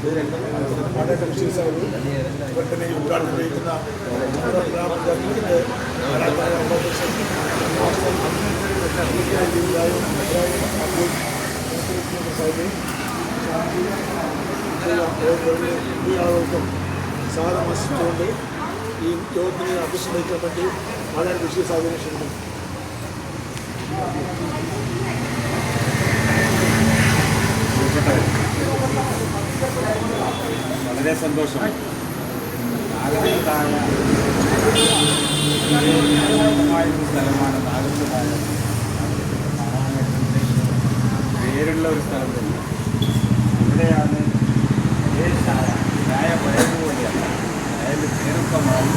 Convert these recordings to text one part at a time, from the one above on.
വളരെ വിശേഷമായിരുന്നു. അതുപോലെ തന്നെ ഈ ഉദ്ഘാടനം നിർവഹിക്കുന്ന ഗ്രാമപഞ്ചായത്തിൻ്റെ ആളുകൾക്കും സാധനമസിച്ചുകൊണ്ട് ഈ യോഗത്തിന് അധ്യക്ഷം വഹിക്കാൻ വേണ്ടി വളരെ വിശേഷാധീനം ക്ഷണിക്കുന്നു. വളരെ സന്തോഷം. നാഗരികമായ സ്ഥലമാണ് നാഗരികമായ പേരുള്ള ഒരു സ്ഥലം തന്നെ. ഇവിടെയാണ് ചായ പഴയതുപോലെയല്ല, അതായത് ചെറുപ്പമായി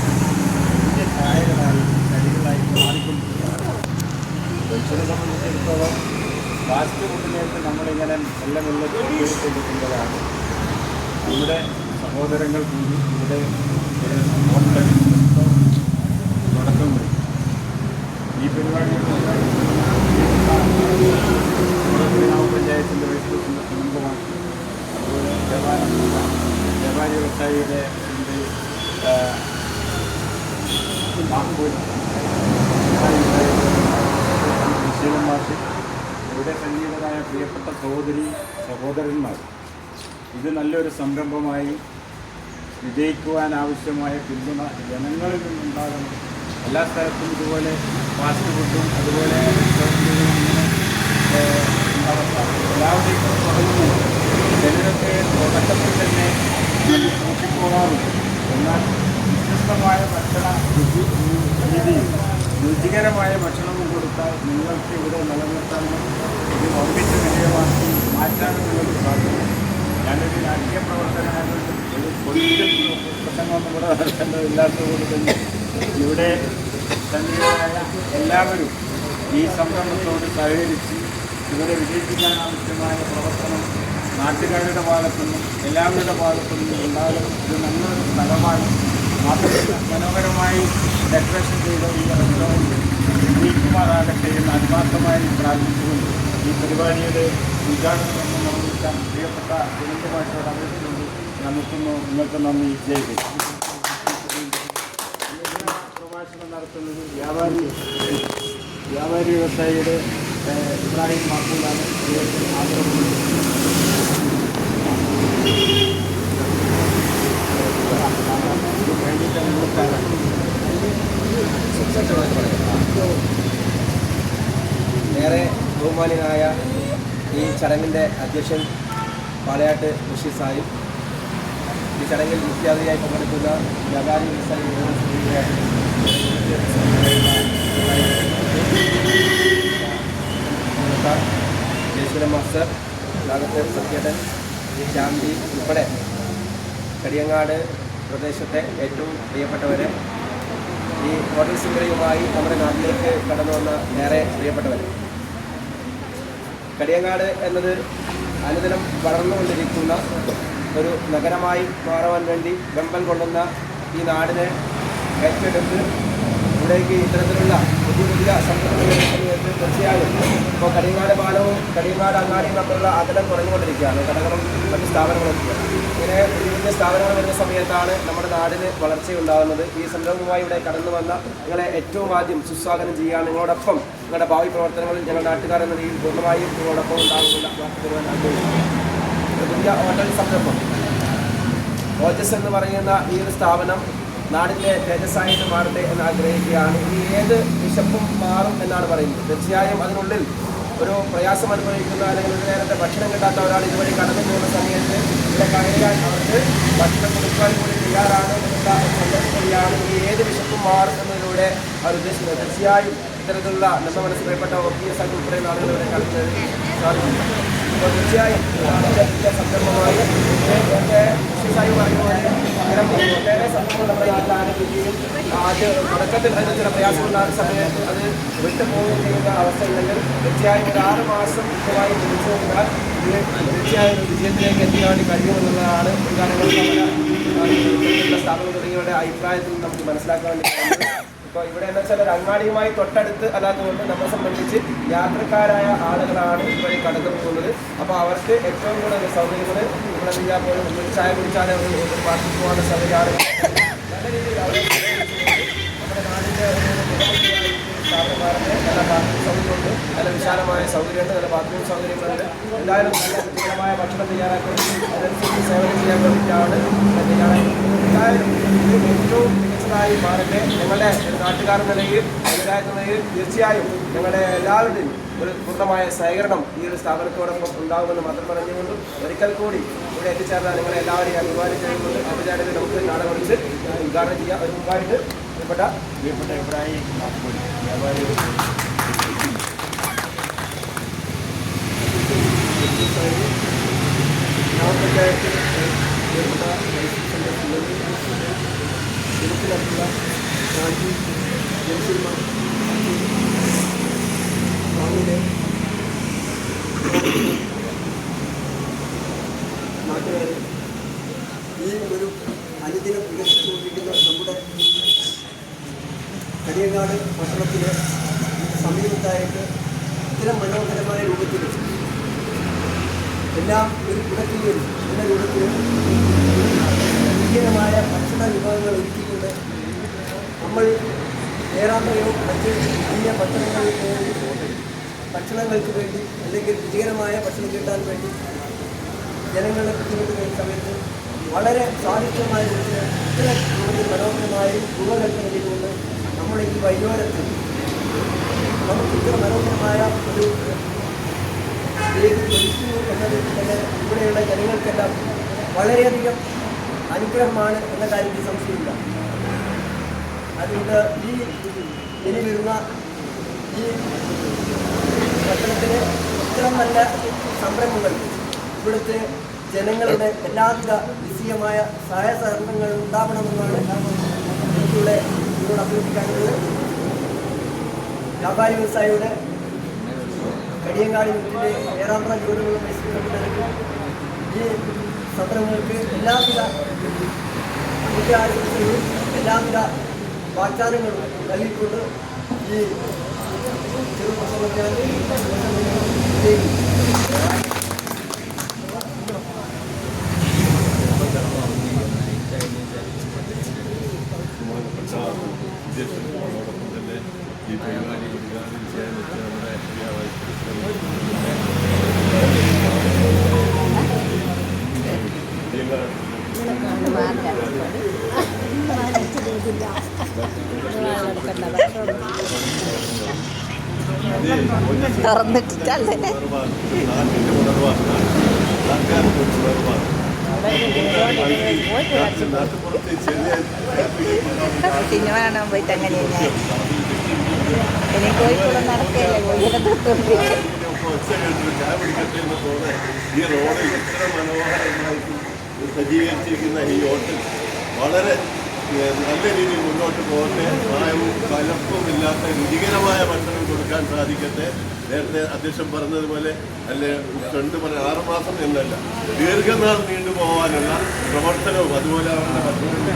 വലിയ ചായകളായി കടികളായി മാറിക്കൊണ്ടിരിക്കുകയാണ്. മനുഷ്യനെ സംബന്ധിച്ചിടത്തോളം ഫാസ്റ്റ് ഫുഡിലേക്ക് നമ്മളിങ്ങനെ മെല്ലെ മെല്ലെ കൊണ്ടുപോകുമ്പോഴാണ് നമ്മുടെ സഹോദരങ്ങൾ കൂടി ഇവിടെ ഹോട്ടൽ തുടക്കം വരും. ഈ പരിപാടി ഗ്രാമപഞ്ചായത്തിൻ്റെ വൈദ്യുതിൻ്റെ കുടുംബമാക്കി, അതുപോലെ വ്യാപാരി വ്യവസായിയുടെ പരിശീലന്മാർക്ക്, ഇവിടെ സന്നിഹിതരായ പ്രിയപ്പെട്ട സഹോദരന്മാർ, ഇത് നല്ലൊരു സംരംഭമായി വിജയിക്കുവാനാവശ്യമായ പിന്തുണ ജനങ്ങളിൽ നിന്നുണ്ടാകണം. എല്ലാ സ്ഥലത്തും ഇതുപോലെ ഫാസ്റ്റ് ഫുഡും അതുപോലെ റെസ്റ്റോറൻറ്റുകളും ഇങ്ങനെ എല്ലാവരുടെയും തുടങ്ങുന്നു. ചിലരൊക്കെ തുടക്കത്തിൽ തന്നെ നോക്കിപ്പോകാറുണ്ട്. എന്നാൽ വ്യത്യസ്തമായ ഭക്ഷണ രീതിയും രുചികരമായ ഭക്ഷണവും കൊടുത്താൽ നിങ്ങൾക്ക് ഇവിടെ നിലനിർത്താനും ഇത് വമ്പിച്ച വിജയമാക്കി മാറ്റാനും നിങ്ങൾക്ക് സാധിക്കും. ഞാനൊരു രാഷ്ട്രീയ പ്രവർത്തകനായതുകൊണ്ട് ഒരു പൊളിറ്റിക്കൽ പ്രസംഗമൊന്നും കൂടെ നടത്തേണ്ടതില്ലാത്തതുകൊണ്ട് തന്നെ ഇവിടെ സന്നിഹിതരായ എല്ലാവരും ഈ സംരംഭത്തോട് സഹകരിച്ച് ഇവിടെ വിജയിപ്പിക്കാൻ ആവശ്യമായ പ്രവർത്തനം നാട്ടുകാരുടെ ഭാഗത്തുനിന്നും എല്ലാവരുടെ ഭാഗത്തുനിന്നും ഉണ്ടാകും. ഇത് നല്ലൊരു സ്ഥലമായി മാത്രമല്ല മനോഹരമായി ഡെക്കറേഷൻ ചെയ്ത ഈ റെസ്റ്റോറൻറ്റ് വിജയിക്കുമാറാകട്ടെ എന്ന് ആത്മാർത്ഥമായി പ്രാർത്ഥിച്ചുകൊണ്ട് ഈ പരിപാടിയുടെ ഉദ്ഘാടനം നിർവഹിക്കാൻ പ്രിയപ്പെട്ട ജനന്തുമായിട്ടോട് അപേക്ഷിച്ചുകൊണ്ട് ഞാൻ നിർത്തുന്നു. നിങ്ങൾക്ക് നന്ദി. ജയ്. പ്രഭാഷണം നടത്തുന്നത് വ്യാപാരി വ്യവസായിയുടെ ഇബ്രാഹിം മാക്കൂലാണ്. ഏറെ ബഹുമാന്യനായ ഈ ചടങ്ങിൻ്റെ അധ്യക്ഷൻ പാലയാട്ട് ബഷീർ സാഹിബ്, ഈ ചടങ്ങിൽ മുഖ്യാതിഥിയായി പങ്കെടുക്കുന്ന വ്യാപാരി വ്യവസായി ജയശ്വരൻ മാസ്റ്റർ, നാഗത്തെ സത്യേട്ടൻ, ശാന്തി ഉൾപ്പെടെ കടിയങ്ങാട് പ്രദേശത്തെ ഏറ്റവും പ്രിയപ്പെട്ടവരെ, ഈ ഹോട്ടൽ സിംഗറിയുമായി നമ്മുടെ നാട്ടിലേക്ക് കടന്നു വന്ന ഏറെ പ്രിയപ്പെട്ടവരെ, കടിയങ്ങാട് എന്നത് അനുദിനം വളർന്നുകൊണ്ടിരിക്കുന്ന ഒരു നഗരമായി മാറുവാൻ വേണ്ടി വെമ്പൽ കൊള്ളുന്ന ഈ നാടിനെ ഏറ്റെടുത്ത് ഇവിടേക്ക് ഇത്തരത്തിലുള്ള പുതിയ സംരംഭങ്ങൾ തീർച്ചയായും ഇപ്പോൾ കടിയങ്ങാട് പാലവും കടിയങ്ങാട് അങ്ങാടിയും തമ്മിലുള്ള അകലം കുറഞ്ഞുകൊണ്ടിരിക്കുകയാണ്. കടകളും മറ്റ് സ്ഥാപനങ്ങളൊക്കെ ഇങ്ങനെ പുതിയ സ്ഥാപനങ്ങൾ വരുന്ന സമയത്താണ് നമ്മുടെ നാടിന് വളർച്ചയുണ്ടാകുന്നത്. ഈ സംരംഭവുമായി ഇവിടെ കടന്നു വന്ന നിങ്ങളെ ഏറ്റവും ആദ്യം സുസ്വാഗതം ചെയ്യുകയാണ്. നിങ്ങളോടൊപ്പം നിങ്ങളുടെ ഭാവി പ്രവർത്തനങ്ങളിൽ ഞങ്ങൾ നാട്ടുകാർ എന്ന രീതിയിൽ പൂർണ്ണമായും നിങ്ങളോടൊപ്പം ഉണ്ടാകുന്ന പുതിയ ഹോട്ടൽ സംരംഭം ഓജസ് എന്ന് പറയുന്ന ഈ ഒരു സ്ഥാപനം നാടിൻ്റെ തേജസ്സായിട്ട് മാറട്ടെ എന്ന് ആഗ്രഹിക്കുകയാണ്. ഇനി ഏത് വിശപ്പും മാറും എന്നാണ് പറയുന്നത്. തീർച്ചയായും അതിനുള്ളിൽ ഒരു പ്രയാസം അനുഭവിക്കുന്ന അല്ലെങ്കിൽ ഒരു നേരത്തെ ഭക്ഷണം കിട്ടാത്ത ഒരാൾ ഇതുവഴി കടന്നു പോകുന്ന സമയത്ത് ഇവിടെ കയറിയാൽ അവർക്ക് ഭക്ഷണം കൊടുക്കാൻ കൂടി തയ്യാറാണ് എന്നുള്ള സന്ദർഭത്തിലാണ് ഈ ഏത് വിശപ്പും മാറും എന്നതിലൂടെ അവർ ഉദ്ദേശിക്കുന്നത്. തീർച്ചയായും ഇത്തരത്തിലുള്ള നമ്മുടെ മനസ്സിൽ പ്രിയപ്പെട്ട OPS ഉൾപ്പെടെ ആളുകൾ ഇവിടെ കടന്നു സാധിക്കുന്നു. അപ്പോൾ തീർച്ചയായും സംരംഭമായി വിശേഷമായി പറയുന്നത് ഒട്ടേറെ സംഭവങ്ങൾ നമ്മുടെ നാട്ടിൽ ആരംഭിക്കുകയും ആദ്യം തുടക്കത്തിൽ അതിന് ചില പ്രയാസമുണ്ടാകുന്ന സമയത്ത് അത് വിട്ടുപോവുകയും ചെയ്യുന്ന അവസ്ഥ ഉണ്ടെങ്കിൽ തീർച്ചയായും ഒരു 6 മാസം കൃത്യമായി പിടിച്ചു കഴിഞ്ഞാൽ തീർച്ചയായും വിജയത്തിലേക്ക് എത്തിക്കാൻ വേണ്ടി കഴിയുമെന്നുള്ളതാണ് മുൻകാലങ്ങളിൽ നമ്മുടെ സ്ഥാപനം തുടങ്ങിയവരുടെ അഭിപ്രായത്തിൽ നമുക്ക് മനസ്സിലാക്കാൻ വേണ്ടി കഴിയുന്നത്. ഇപ്പോൾ ഇവിടെ എന്ന് വെച്ചാൽ ഒരു അങ്ങാടിയുമായി തൊട്ടടുത്ത് അല്ലാത്തതുകൊണ്ട് നമ്മെ സംബന്ധിച്ച് യാത്രക്കാരായ ആളുകളാണ് ഇവിടെ കടന്നു പോകുന്നത്. അപ്പോൾ അവർക്ക് ഏറ്റവും കൂടുതൽ സൗകര്യങ്ങൾ ഇവിടെ ചെയ്യാൻ പോലും ഒരു ചായ കുടിച്ചാൽ പാർട്ടിക്ക് പോകാനുള്ള സൗകര്യമാണ്. നല്ല രീതിയിൽ അവർ നമ്മുടെ നാടിൻ്റെ സ്ഥാപനമാരുടെ നല്ല പാർക്കിംഗ് സൗകര്യമുണ്ട്, നല്ല വിശാലമായ സൗകര്യമുണ്ട്, നല്ല ബാത്റൂം സൗകര്യങ്ങളുണ്ട്. എന്തായാലും നല്ല രുചികരമായ ഭക്ഷണം തയ്യാറാക്കി അതനുസരിച്ച് സേവനം ചെയ്യാൻ വേണ്ടിയിട്ടാണ് തയ്യാറാക്കുന്നത്. എന്തായാലും ഇത് ഏറ്റവും മികച്ചതായി മാറട്ടെ. ഞങ്ങളുടെ നാട്ടുകാർ നിലയിൽ പഞ്ചായത്ത് നിലയിൽ തീർച്ചയായും ഞങ്ങളുടെ എല്ലാവരുടെയും ഒരു പൂർണ്ണമായ സഹകരണം ഈ ഒരു സ്ഥാപനത്തോടൊപ്പം ഉണ്ടാകുമെന്ന് മാത്രം പറഞ്ഞുകൊണ്ട് ഒരിക്കൽ കൂടി ഇവിടെ എത്തിച്ചേർന്നാൽ നിങ്ങളെ എല്ലാവരെയും അഭിമാനം ചെയ്യുന്നുണ്ട്. അഭിചാരത്തിൽ നമുക്ക് നാളെ വിളിച്ച് ഉദ്ഘാടനം ചെയ്യാം. ഒരു മുമ്പായിട്ട് പ്രിയപ്പെട്ട ഇബ്രാഹിം വ്യാപാരി ഗ്രാമപഞ്ചായത്തിൽ നാട്ടുകാർ ഈ ഒരു അനുദിനം വികസിച്ചുകൊണ്ടിരിക്കുന്ന നമ്മുടെ കരിയങ്ങാട് പട്ടണത്തിലെ സമീപത്തായിട്ട് ഇത്തരം മനോഹരമായ രൂപത്തിൽ എല്ലാം ഒരു കുടക്കീഴിൽ എന്ന രൂപത്തിൽ വിജയമായ ഭക്ഷണ വിഭവങ്ങൾ ഒരുക്കിക്കൊണ്ട് നമ്മൾ ഏറാമയോ മറ്റ് അന്യ ഭക്ഷണങ്ങൾക്ക് വേണ്ടി അല്ലെങ്കിൽ വിജയകരമായ ഭക്ഷണം കിട്ടാൻ വേണ്ടി ജനങ്ങളെ ബുദ്ധിമുട്ടുന്ന സമയത്ത് വളരെ സ്വാദിഷ്ടമായ രീതിയിൽ ഇത്തരം രൂപത്തിൽ മനോഹരമായി രൂപകൽപ്പന ചെയ്തുകൊണ്ട് നമ്മുടെ ഈ വൈകുന്നേരത്തിൽ നമുക്ക് ഇത്ര മനോഹരമായ ഒരു വേദി ലഭിക്കുന്നു എന്നത് തന്നെ ഇവിടെയുള്ള ജനങ്ങൾക്കെല്ലാം വളരെയധികം അനുഗ്രഹമാണ് എന്ന കാര്യത്തിൽ സംശയമില്ല. അതുകൊണ്ട് ഈ ഇനി വരുന്ന ഈ പട്ടണത്തിന് ഇത്തരം നല്ല സംരംഭങ്ങൾ ഇവിടുത്തെ ജനങ്ങളുടെ എല്ലാവിധ നിശ്ചയമായ സഹായ സഹകരണങ്ങൾ ഉണ്ടാവണമെന്നാണ് എനിക്കിവിടെ ഇതിനോട് അഭ്യർത്ഥിക്കാനുള്ളത്. വ്യാപാരി വ്യവസായിയുടെ കടിയങ്ങാടി വീട്ടിലെ ഏറാമ്പ്ര ജോലികളും ഈ സംരംഭങ്ങൾക്ക് എല്ലാവിധ ആശംസകളും എല്ലാവിധ വാഗ്ദാനങ്ങളും നൽകിക്കൊണ്ട് ഈ ചെറു പ്രസംഗം ഈ പരിപാടി ഉദ്ഘാടനം ചെയ്യാൻ നമ്മുടെ തുറന്നിട്ടല്ലേ നാട്ടിൻ്റെ ഉണർവാണ്, നാട്ടുകാരുടെ ഉണർവാണ്. നാട്ടുപുറത്ത് ചെറിയ സിനിമ കാണാൻ പോയിട്ട് അങ്ങനെ ഇനി കോഴിക്കോട് നടക്കല്ലേ ഒച്ച കേട്ടിട്ട് ചായ പിടിക്കട്ടെ എന്ന് തോന്നുന്നത് ഈ റോഡിൽ ഇത്ര മനോഹരമായിട്ട് സജ്ജീകരിച്ചിരിക്കുന്ന ഈ ഹോട്ടൽ വളരെ നല്ല രീതിയിൽ മുന്നോട്ട് പോകട്ടെ. മായവും കലപ്പും ഇല്ലാത്ത രുചികരമായ ഭക്ഷണം കൊടുക്കാൻ സാധിക്കട്ടെ. നേരത്തെ അധ്യക്ഷൻ പറഞ്ഞതുപോലെ അല്ലെ ഫ്രണ്ട് പറഞ്ഞ 6 മാസം എന്നല്ല, ദീർഘനാൾ നീണ്ടുപോകാനുള്ള പ്രവർത്തനവും അതുപോലെ അവരുടെ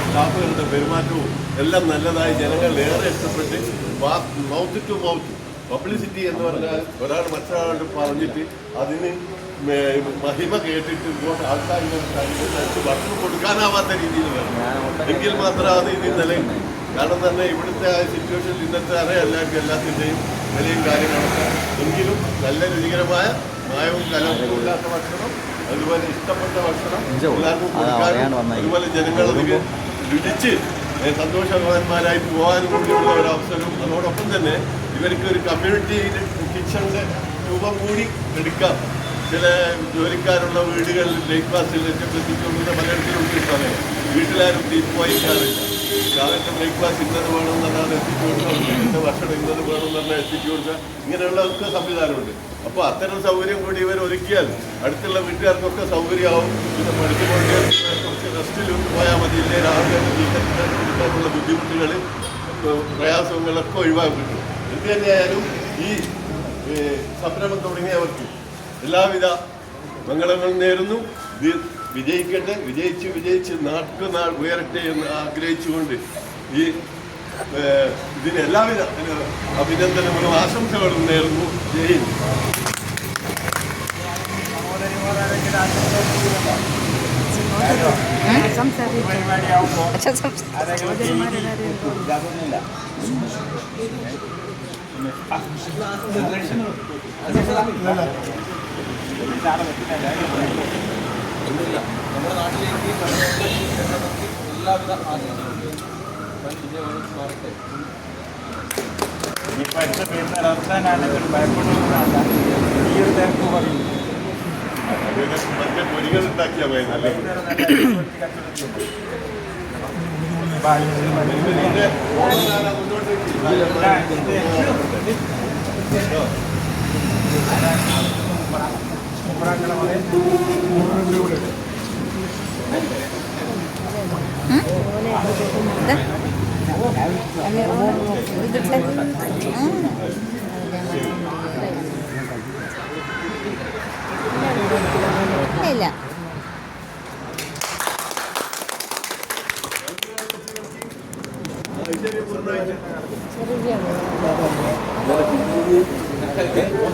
സ്റ്റാഫുകളുടെ പെരുമാറ്റവും എല്ലാം നല്ലതായി ജനങ്ങൾ ഏറെ ഇഷ്ടപ്പെട്ട് മൗത്ത് ടു മൗത്ത് പബ്ലിസിറ്റി എന്ന് പറഞ്ഞാൽ ഒരാൾ മറ്റൊരാളോട് പറഞ്ഞിട്ട് അതിന് മഹിമ കേട്ടിട്ട് ഇങ്ങോട്ട് ആൾക്കാർക്ക് ഭക്ഷണം കൊടുക്കാനാവാത്ത രീതിയിൽ വേണം, എങ്കിൽ മാത്രം അത് ഇനി നിലയുണ്ട്. കാരണം തന്നെ ഇവിടുത്തെ ആ സിറ്റുവേഷനിൽ ഇന്നത്തെ അറിയാം എല്ലാവർക്കും എല്ലാത്തിൻ്റെയും വിലയും കാര്യങ്ങളൊക്കെ. എങ്കിലും നല്ല രുചികരമായ മായവും കലർപ്പും ഇല്ലാത്ത ഭക്ഷണം, അതുപോലെ ഇഷ്ടപ്പെട്ട ഭക്ഷണം എല്ലാവർക്കും കൊടുക്കാനും അതുപോലെ ജനങ്ങളതിന് രുചിച്ച് സന്തോഷവാന്മാരായി പോകാനും കൂടിയുള്ള ഒരു അവസരവും അതോടൊപ്പം തന്നെ ഇവർക്ക് ഒരു കമ്മ്യൂണിറ്റി കിച്ചണിൻ്റെ രൂപം കൂടി എടുക്കാം. ചില ജോലിക്കാരുള്ള വീടുകളിൽ ബ്രേക്ക്ഫാസ്റ്റിലൊക്കെ എത്തിച്ചുകൊണ്ടുള്ള പലയിടത്തിലും കിട്ടാതെ വീട്ടിലാരും തീരുമാനിക്കാറില്ല. രാവിലത്തെ ബ്രേക്ക്ഫാസ്റ്റ് ഇന്നത് വേണമെന്ന് പറഞ്ഞാൽ എത്തിച്ചു കൊടുക്കുക, വീട്ടിൻ്റെ ഭക്ഷണം ഇന്നത് വേണമെന്ന് പറഞ്ഞാൽ എത്തിച്ചു കൊടുക്കുക, ഇങ്ങനെയുള്ള ഒക്കെ സംവിധാനമുണ്ട്. അപ്പോൾ അത്തരം സൗകര്യം കൂടി ഇവർ ഒരുക്കിയാൽ അടുത്തുള്ള വീട്ടുകാർക്കൊക്കെ സൗകര്യമാവും. പിന്നെ പഠിക്കുമ്പോൾ കുറച്ച് റെസ്റ്റിൽ പോയാൽ മതി, ഇല്ലേ രാവിലെ കൊടുക്കാനുള്ള ബുദ്ധിമുട്ടുകൾ പ്രയാസങ്ങളൊക്കെ ഒഴിവാക്കി കിട്ടും. എന്ത് തന്നെയായാലും ഈ സംരംഭം തുടങ്ങിയവർക്ക് എല്ലാവിധ മംഗളങ്ങളും നേരുന്നു. വിജയിക്കട്ടെ, വിജയിച്ച് നാട്ടുനാൾ ഉയരട്ടെ എന്ന് ആഗ്രഹിച്ചുകൊണ്ട് ഈ ഇതിന് എല്ലാവിധ അഭിനന്ദനങ്ങളും ആശംസകളും നേർന്നു. ജയ് പരിപാടിയാവുമ്പോൾ അതൊന്നുമില്ല. നമ്മുടെ നാട്ടിലേക്ക് എല്ലാവിധ ആശംസകളും മാറട്ടെ. ഇനിയിപ്പോൾ അടുത്ത പേരുന്ന റംസാനാണെങ്കിൽ ഭയപ്പെടുന്നതാണ് ഈ ഒരു തിരക്ക് പറയും. മറ്റേ പൊരികൾ ഉണ്ടാക്കിയാൽ മതി. നല്ല ഇല്ല ചെറിയ